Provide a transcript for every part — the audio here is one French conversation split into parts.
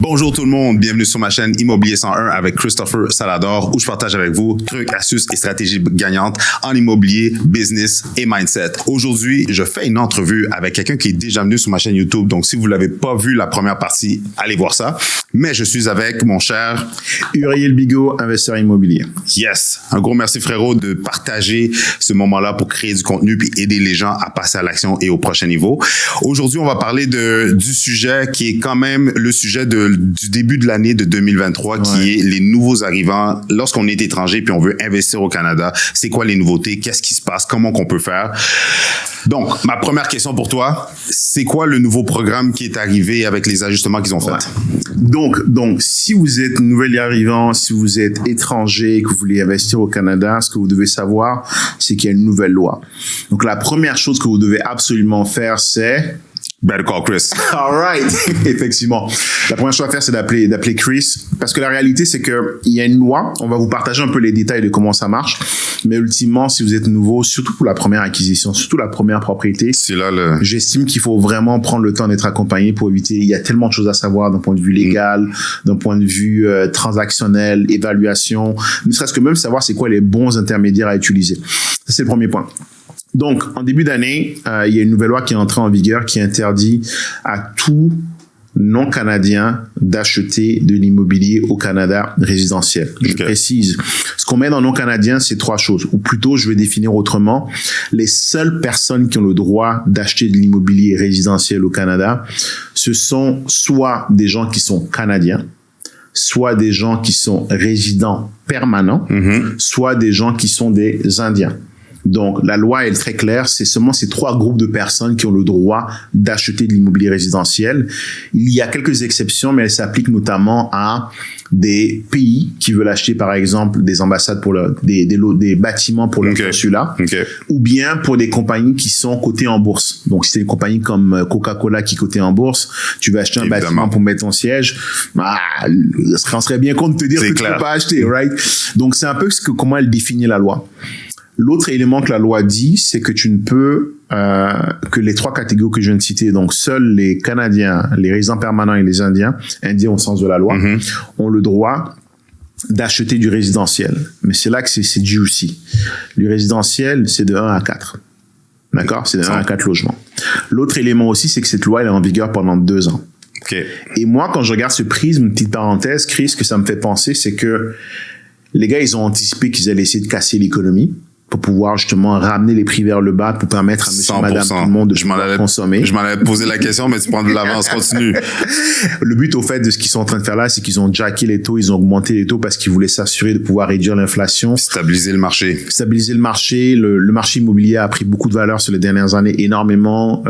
Bonjour tout le monde, bienvenue sur ma chaîne Immobilier 101 avec Christopher Salador où je partage avec vous trucs, astuces et stratégies gagnantes en immobilier, business et mindset. Aujourd'hui, je fais une entrevue avec quelqu'un qui est déjà venu sur ma chaîne YouTube. Donc, si vous l'avez pas vu la première partie, allez voir ça. Mais je suis avec mon cher Uriel Bigot, investisseur immobilier. Yes! Un gros merci frérot de partager ce moment-là pour créer du contenu puis aider les gens à passer à l'action et au prochain niveau. Aujourd'hui, on va parler du sujet qui est quand même le sujet du début de l'année de 2023 qui est les nouveaux arrivants lorsqu'on est étranger puis on veut investir au Canada. C'est quoi les nouveautés? Qu'est-ce qui se passe? Comment qu'on peut faire? Donc, ma première question pour toi, c'est quoi le nouveau programme qui est arrivé avec les ajustements qu'ils ont faits? Donc, si vous êtes nouvel arrivant, si vous êtes étranger et que vous voulez investir au Canada, ce que vous devez savoir, c'est qu'il y a une nouvelle loi. Donc, la première chose que vous devez absolument faire, c'est... Better call Chris. All right. Effectivement. La première chose à faire, c'est d'appeler Chris. Parce que la réalité, c'est que il y a une loi. On va vous partager un peu les détails de comment ça marche. Mais ultimement, si vous êtes nouveau, surtout pour la première acquisition, surtout la première propriété, j'estime qu'il faut vraiment prendre le temps d'être accompagné pour éviter, il y a tellement de choses à savoir d'un point de vue légal, d'un point de vue transactionnel, évaluation, ne serait-ce que même savoir c'est quoi les bons intermédiaires à utiliser. Ça, c'est le premier point. Donc, en début d'année, il y a une nouvelle loi qui est entrée en vigueur qui interdit à tout non-canadien d'acheter de l'immobilier au Canada résidentiel. Je précise. Ce qu'on met dans non-canadien, c'est trois choses. Ou plutôt, je vais définir autrement. Les seules personnes qui ont le droit d'acheter de l'immobilier résidentiel au Canada, ce sont soit des gens qui sont canadiens, soit des gens qui sont résidents permanents, soit des gens qui sont des Indiens. Donc, la loi est très claire, c'est seulement ces trois groupes de personnes qui ont le droit d'acheter de l'immobilier résidentiel. Il y a quelques exceptions, mais elles s'appliquent notamment à des pays qui veulent acheter, par exemple, des ambassades pour des bâtiments pour leur consulat, ou bien pour des compagnies qui sont cotées en bourse. Donc, si c'est une compagnie comme Coca-Cola qui est cotée en bourse, tu veux acheter un bâtiment pour mettre ton siège, on serait bien content de te dire que tu ne peux pas acheter, right? Donc, c'est un peu comment elle définit la loi. L'autre élément que la loi dit, c'est que tu ne peux, que les trois catégories que je viens de citer, donc seuls les Canadiens, les résidents permanents et les Indiens au sens de la loi, ont le droit d'acheter du résidentiel. Mais c'est là que c'est juicy. Le résidentiel, c'est de 1 à 4. D'accord? C'est de 1 à 4 logements. L'autre élément aussi, c'est que cette loi, elle est en vigueur pendant 2 ans. Et moi, quand je regarde ce prisme, petite parenthèse, Chris, ce que ça me fait penser, c'est que les gars, ils ont anticipé qu'ils allaient essayer de casser l'économie pour pouvoir justement ramener les prix vers le bas pour permettre à monsieur, 100%. Madame, tout le monde de consommer. Je m'en avais posé la question, mais tu prends de l'avance, continue. Le but, au fait, de ce qu'ils sont en train de faire là, c'est qu'ils ont jacké les taux, ils ont augmenté les taux parce qu'ils voulaient s'assurer de pouvoir réduire l'inflation. Stabiliser le marché. Stabiliser le marché. Le marché immobilier a pris beaucoup de valeur sur les dernières années, énormément.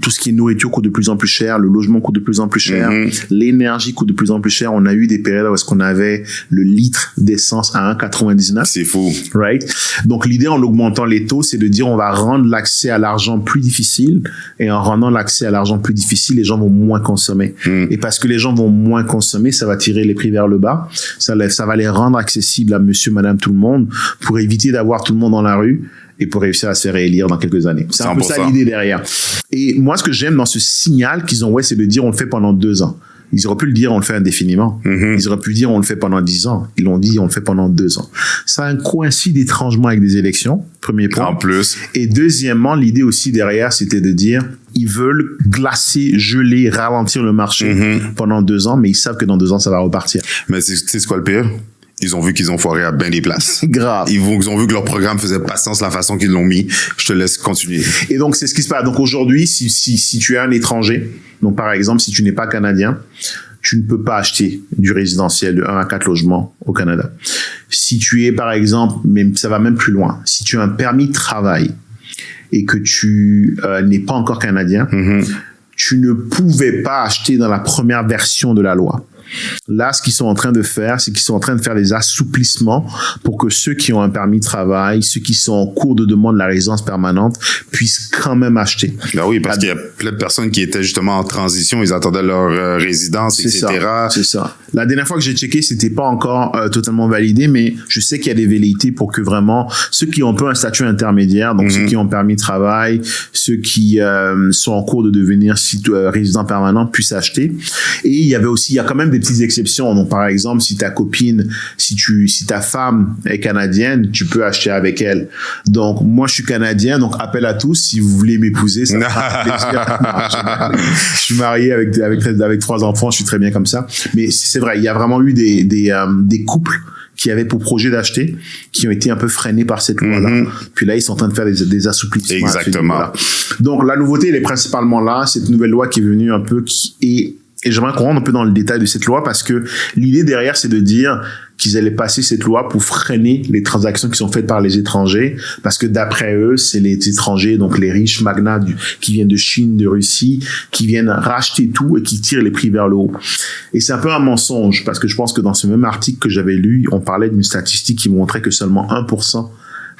Tout ce qui est nourriture coûte de plus en plus cher, le logement coûte de plus en plus cher, l'énergie coûte de plus en plus cher. On a eu des périodes où est-ce qu'on avait le litre d'essence à 1,99. C'est fou. Right? Donc, l'idée en augmentant les taux, c'est de dire on va rendre l'accès à l'argent plus difficile et en rendant l'accès à l'argent plus difficile, les gens vont moins consommer. Et parce que les gens vont moins consommer, ça va tirer les prix vers le bas. Ça va les rendre accessibles à monsieur, madame, tout le monde pour éviter d'avoir tout le monde dans la rue et pour réussir à se faire réélire dans quelques années. C'est un peu ça l'idée derrière. Et moi, ce que j'aime dans ce signal qu'ils ont, c'est de dire on le fait pendant 2 ans. Ils auraient pu le dire, on le fait indéfiniment. Ils auraient pu dire, on le fait pendant 10 ans. Ils l'ont dit, on le fait pendant 2 ans. Ça coïncide étrangement avec des élections, premier point. En plus. Et deuxièmement, l'idée aussi derrière, c'était de dire, ils veulent glacer, geler, ralentir le marché pendant 2 ans, mais ils savent que dans 2 ans, ça va repartir. Mais c'est quoi le pire? Ils ont vu qu'ils ont foiré à bien des places. Grave. Ils ont vu que leur programme faisait pas sens la façon qu'ils l'ont mis. Je te laisse continuer. Et donc, c'est ce qui se passe. Donc, aujourd'hui, si tu es un étranger, donc par exemple, si tu n'es pas canadien, tu ne peux pas acheter du résidentiel de 1 à 4 logements au Canada. Si tu es, par exemple, mais ça va même plus loin, si tu as un permis de travail et que tu n'es pas encore canadien, tu ne pouvais pas acheter dans la première version de la loi. Là, ce qu'ils sont en train de faire, c'est qu'ils sont en train de faire des assouplissements pour que ceux qui ont un permis de travail, ceux qui sont en cours de demande de la résidence permanente, puissent quand même acheter. Ben oui, parce qu'il y a plein de personnes qui étaient justement en transition, ils attendaient leur résidence, etc. C'est ça. La dernière fois que j'ai checké, c'était pas encore totalement validé, mais je sais qu'il y a des velléités pour que vraiment ceux qui ont un peu un statut intermédiaire, donc ceux qui ont un permis de travail, ceux qui sont en cours de devenir résidents permanents puissent acheter. Et il y a quand même des petites exceptions. Donc par exemple, si ta copine, si ta femme est canadienne, tu peux acheter avec elle. Donc moi je suis canadien, donc appel à tous si vous voulez m'épouser, ça me fera plaisir. Je suis marié avec 3 enfants, je suis très bien comme ça. Mais c'est vrai, il y a vraiment eu des couples qui avaient pour projet d'acheter, qui ont été un peu freinés par cette loi-là. Puis là, ils sont en train de faire des assouplissements. Exactement. Donc, la nouveauté, elle est principalement là. Cette nouvelle loi qui est venue un peu, et j'aimerais qu'on rentre un peu dans le détail de cette loi parce que l'idée derrière, c'est de dire qu'ils allaient passer cette loi pour freiner les transactions qui sont faites par les étrangers parce que d'après eux, c'est les étrangers, donc les riches magnats qui viennent de Chine, de Russie, qui viennent racheter tout et qui tirent les prix vers le haut. Et c'est un peu un mensonge parce que je pense que dans ce même article que j'avais lu, on parlait d'une statistique qui montrait que seulement 1%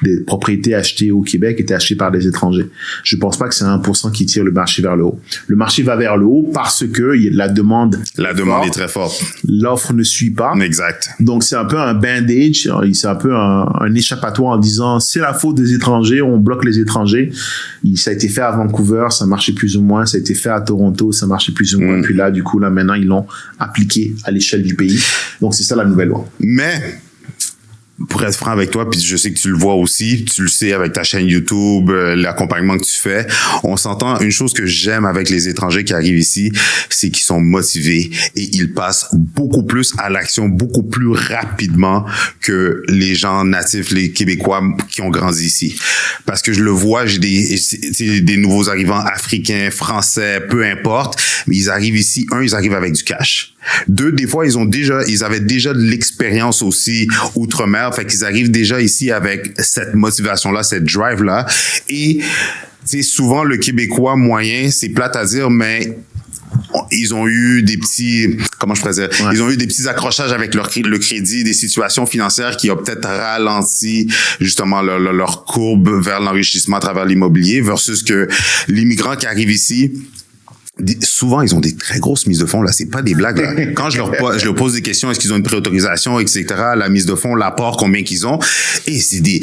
des propriétés achetées au Québec étaient achetées par des étrangers. Je pense pas que c'est 1% qui tire le marché vers le haut. Le marché va vers le haut parce que la demande est très forte. L'offre ne suit pas. Exact. Donc, c'est un peu un bandage. C'est un peu un échappatoire en disant c'est la faute des étrangers, on bloque les étrangers. Ça a été fait à Vancouver, ça marchait plus ou moins. Ça a été fait à Toronto, ça marchait plus ou moins. Puis là, du coup, maintenant, ils l'ont appliqué à l'échelle du pays. Donc, c'est ça la nouvelle loi. Mais pour être franc avec toi, puis je sais que tu le vois aussi, tu le sais avec ta chaîne YouTube, l'accompagnement que tu fais, on s'entend, une chose que j'aime avec les étrangers qui arrivent ici, c'est qu'ils sont motivés et ils passent beaucoup plus à l'action, beaucoup plus rapidement que les gens natifs, les Québécois qui ont grandi ici. Parce que je le vois, j'ai des nouveaux arrivants africains, français, peu importe, mais ils arrivent ici, ils arrivent avec du cash. 2, des fois, ils avaient déjà de l'expérience aussi outre-mer, fait qu'ils arrivent déjà ici avec cette motivation-là, cette drive-là. Et, souvent, le Québécois moyen, c'est plate à dire, mais ils ont eu des petits, comment je pourrais dire, ils ont eu des petits accrochages avec le crédit, des situations financières qui ont peut-être ralenti justement leur courbe vers l'enrichissement à travers l'immobilier versus que l'immigrant qui arrive ici, souvent, ils ont des très grosses mises de fonds, là. C'est pas des blagues, là. Quand je leur pose des questions, est-ce qu'ils ont une préautorisation, etc., la mise de fonds, l'apport, combien qu'ils ont. Et c'est des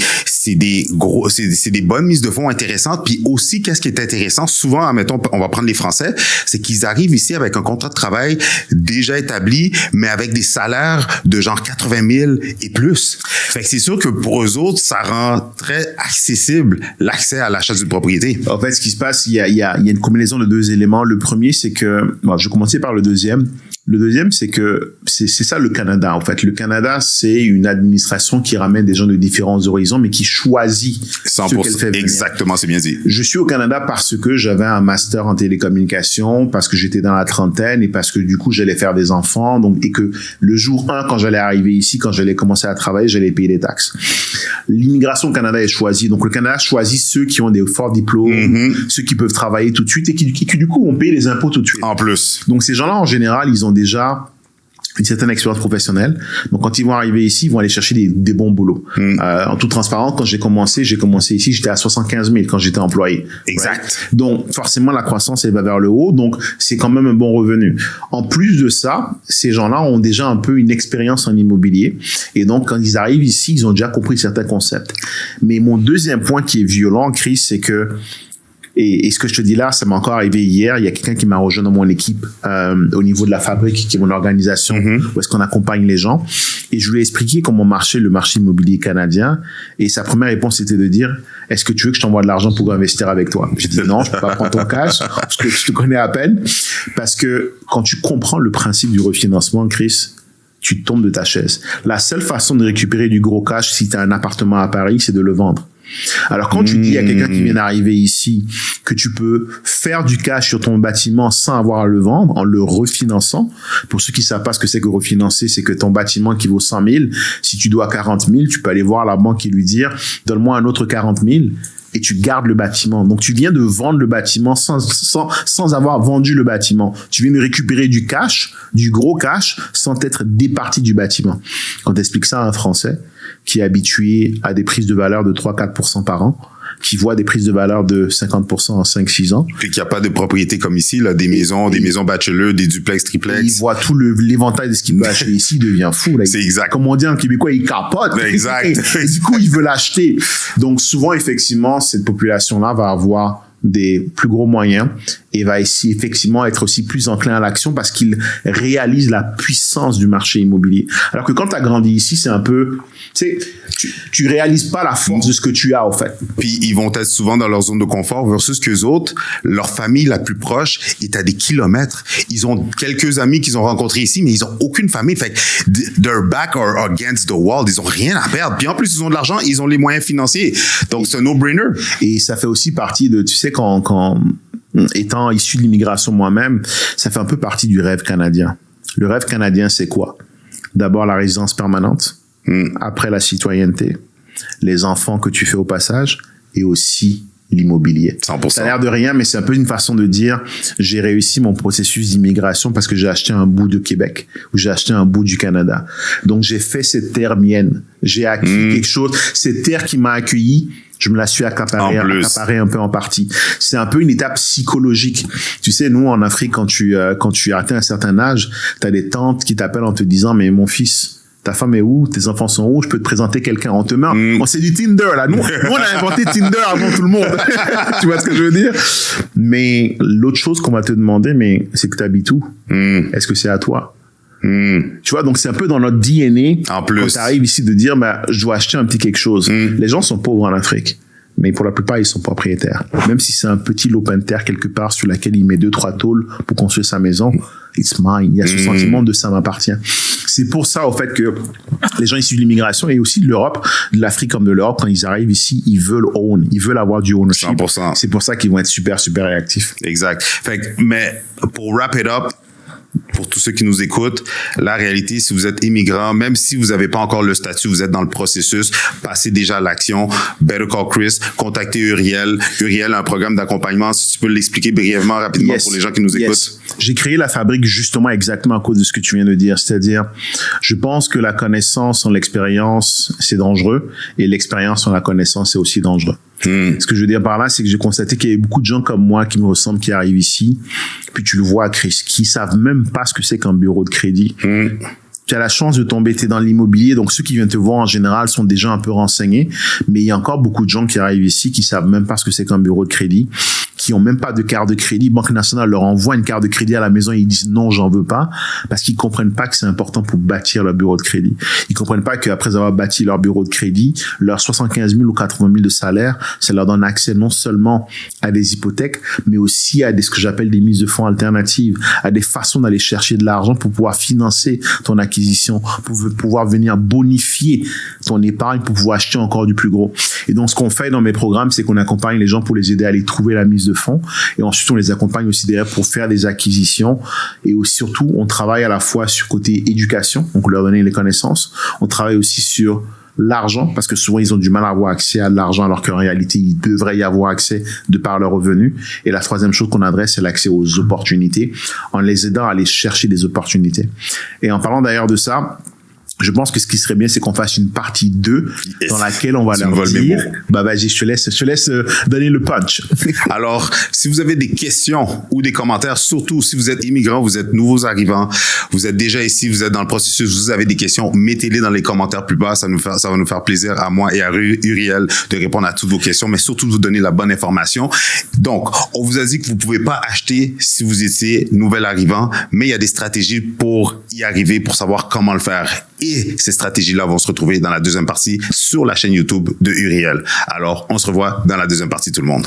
bonnes mises de fonds intéressantes. Puis aussi, qu'est-ce qui est intéressant? Souvent, admettons, on va prendre les Français, c'est qu'ils arrivent ici avec un contrat de travail déjà établi, mais avec des salaires de genre 80 000 et plus. Fait que c'est sûr que pour eux autres, ça rend très accessible l'accès à l'achat d'une propriété. En fait, ce qui se passe, il y a une combinaison de 2 éléments. Le premier, c'est que, je vais commencer par le deuxième. Le deuxième, c'est que c'est ça le Canada. En fait, le Canada, c'est une administration qui ramène des gens de différents horizons, mais qui choisit 100%, ce qu'elle fait venir. Exactement, c'est bien dit. Je suis au Canada parce que j'avais un master en télécommunication, parce que j'étais dans la trentaine et parce que du coup, j'allais faire des enfants. Donc, et que le jour 1, quand j'allais arriver ici, quand j'allais commencer à travailler, j'allais payer des taxes. L'immigration au Canada est choisie. Donc, le Canada choisit ceux qui ont des forts diplômes, ceux qui peuvent travailler tout de suite et qui du coup, ont payé les impôts tout de suite. En plus. Donc, ces gens-là, en général, ils ont déjà une certaine expérience professionnelle. Donc, quand ils vont arriver ici, ils vont aller chercher des bons boulots. En toute transparence, quand j'ai commencé ici, j'étais à 75 000 quand j'étais employé. Exact. Right? Donc, forcément, la croissance, elle va vers le haut. Donc, c'est quand même un bon revenu. En plus de ça, ces gens-là ont déjà un peu une expérience en immobilier. Et donc, quand ils arrivent ici, ils ont déjà compris certains concepts. Mais mon deuxième point qui est violent, Chris, c'est que et ce que je te dis là, ça m'a encore arrivé hier. Il y a quelqu'un qui m'a rejoint dans mon équipe au niveau de la fabrique, qui est mon organisation, où est-ce qu'on accompagne les gens. Et je lui ai expliqué comment marchait le marché immobilier canadien. Et sa première réponse était de dire, est-ce que tu veux que je t'envoie de l'argent pour investir avec toi? J'ai dit non, je peux pas prendre ton cash parce que je te connais à peine. Parce que quand tu comprends le principe du refinancement, Chris, tu tombes de ta chaise. La seule façon de récupérer du gros cash si tu as un appartement à Paris, c'est de le vendre. Alors quand tu dis à quelqu'un qui vient d'arriver ici que tu peux faire du cash sur ton bâtiment sans avoir à le vendre, en le refinançant, pour ceux qui savent pas ce que c'est que refinancer, c'est que ton bâtiment qui vaut 100 000, si tu dois 40 000, tu peux aller voir la banque et lui dire donne-moi un autre 40 000 et tu gardes le bâtiment. Donc, tu viens de vendre le bâtiment sans avoir vendu le bâtiment. Tu viens de récupérer du cash, du gros cash, sans être départi du bâtiment. Quand tu expliques ça à un Français qui est habitué à des prises de valeur de 3-4% par an, qui voit des prises de valeur de 50% en 5-6 ans. Puis qu'il n'y a pas de propriété comme ici, là, des maisons bachelor, des duplex, triplex. Il voit tout l'éventail de ce qu'il peut acheter ici, il devient fou. Là. C'est exact. Comme on dit en québécois, il capote. Exact. Et du coup, il veut l'acheter. Donc, souvent, effectivement, cette population-là va avoir des plus gros moyens et va ici effectivement être aussi plus enclin à l'action parce qu'il réalise la puissance du marché immobilier. Alors que quand tu as grandi ici, c'est un peu, tu sais, tu réalises pas la force de ce que tu as, en fait. Puis ils vont être souvent dans leur zone de confort versus qu'eux autres, leur famille la plus proche est à des kilomètres. Ils ont quelques amis qu'ils ont rencontrés ici, mais ils ont aucune famille. Fait que their back are against the wall. Ils ont rien à perdre. Puis en plus, ils ont de l'argent, ils ont les moyens financiers. Donc, c'est un no-brainer. Et ça fait aussi partie de, tu sais, quand étant issu de l'immigration moi-même, ça fait un peu partie du rêve canadien. Le rêve canadien, c'est quoi? D'abord, la résidence permanente. Après, la citoyenneté. Les enfants que tu fais au passage. Et aussi l'immobilier. 100%. Ça a l'air de rien, mais c'est un peu une façon de dire j'ai réussi mon processus d'immigration parce que j'ai acheté un bout de Québec ou j'ai acheté un bout du Canada. Donc, j'ai fait cette terre mienne. J'ai acquis quelque chose. Cette terre qui m'a accueilli, je me la suis accaparée un peu en partie. C'est un peu une étape psychologique. Tu sais, nous, en Afrique, quand tu atteins un certain âge, tu as des tantes qui t'appellent en te disant, mais mon fils, ta femme est où? Tes enfants sont où? Je peux te présenter quelqu'un. On te met, c'est du Tinder, là. Nous, on a inventé Tinder avant tout le monde. Tu vois ce que je veux dire? Mais l'autre chose qu'on va te demander, mais c'est que tu habites où? Est-ce que c'est à toi? Tu vois, donc c'est un peu dans notre DNA. En plus. Quand tu arrives ici de dire, bah, je dois acheter un petit quelque chose. Les gens sont pauvres en Afrique. Mais pour la plupart, ils sont propriétaires. Même si c'est un petit lopin de terre quelque part sur laquelle il met 2-3 tôles pour construire sa maison, it's mine. Il y a ce sentiment de ça m'appartient. C'est pour ça, au fait, que les gens issus de l'immigration et aussi de l'Europe, de l'Afrique comme de l'Europe, quand ils arrivent ici, ils veulent own. Ils veulent avoir du ownership. 100%. C'est pour ça qu'ils vont être super, super réactifs. Exact. Fait que, mais pour wrap it up, pour tous ceux qui nous écoutent, la réalité, si vous êtes immigrant, même si vous n'avez pas encore le statut, vous êtes dans le processus, passez déjà à l'action. Better Call Chris, contactez Uriel. Uriel a un programme d'accompagnement. Si tu peux l'expliquer brièvement, rapidement pour les gens qui nous écoutent. J'ai créé la fabrique justement exactement à cause de ce que tu viens de dire. C'est-à-dire, je pense que la connaissance sans l'expérience, c'est dangereux. Et l'expérience sans la connaissance, c'est aussi dangereux. Ce que je veux dire par là, c'est que j'ai constaté qu'il y avait beaucoup de gens comme moi qui me ressemblent, qui arrivent ici, puis tu le vois, Chris, qui savent même pas ce que c'est qu'un bureau de crédit. Tu as la chance de tomber, t'es dans l'immobilier, donc ceux qui viennent te voir en général sont déjà un peu renseignés, mais il y a encore beaucoup de gens qui arrivent ici qui savent même pas ce que c'est qu'un bureau de crédit, qui ont même pas de carte de crédit. Banque nationale leur envoie une carte de crédit à la maison et ils disent non, j'en veux pas, parce qu'ils comprennent pas que c'est important pour bâtir leur bureau de crédit. Ils comprennent pas qu'après avoir bâti leur bureau de crédit, leurs 75 000 ou 80 000 de salaire, ça leur donne accès non seulement à des hypothèques, mais aussi à ce que j'appelle des mises de fonds alternatives, à des façons d'aller chercher de l'argent pour pouvoir financer ton acquisition, pour pouvoir venir bonifier ton épargne, pour pouvoir acheter encore du plus gros. Et donc, ce qu'on fait dans mes programmes, c'est qu'on accompagne les gens pour les aider à aller trouver la mise de fonds. Et ensuite, on les accompagne aussi derrière pour faire des acquisitions. Et aussi, surtout, on travaille à la fois sur côté éducation, donc leur donner les connaissances. On travaille aussi sur l'argent, parce que souvent, ils ont du mal à avoir accès à de l'argent, alors qu'en réalité, ils devraient y avoir accès de par leurs revenus. Et la troisième chose qu'on adresse, c'est l'accès aux opportunités, en les aidant à aller chercher des opportunités. Et en parlant d'ailleurs de ça, je pense que ce qui serait bien, c'est qu'on fasse une partie 2 dans laquelle on va leur dire, bah vas-y, je te laisse donner le punch. Alors, si vous avez des questions ou des commentaires, surtout si vous êtes immigrant, vous êtes nouveaux arrivants, vous êtes déjà ici, vous êtes dans le processus, vous avez des questions, mettez-les dans les commentaires plus bas, ça va nous faire plaisir à moi et à Uriel de répondre à toutes vos questions, mais surtout de vous donner la bonne information. Donc, on vous a dit que vous pouvez pas acheter si vous étiez nouvel arrivant, mais il y a des stratégies pour y arriver, pour savoir comment le faire. Et ces stratégies-là vont se retrouver dans la deuxième partie sur la chaîne YouTube de Uriel. Alors, on se revoit dans la deuxième partie, tout le monde.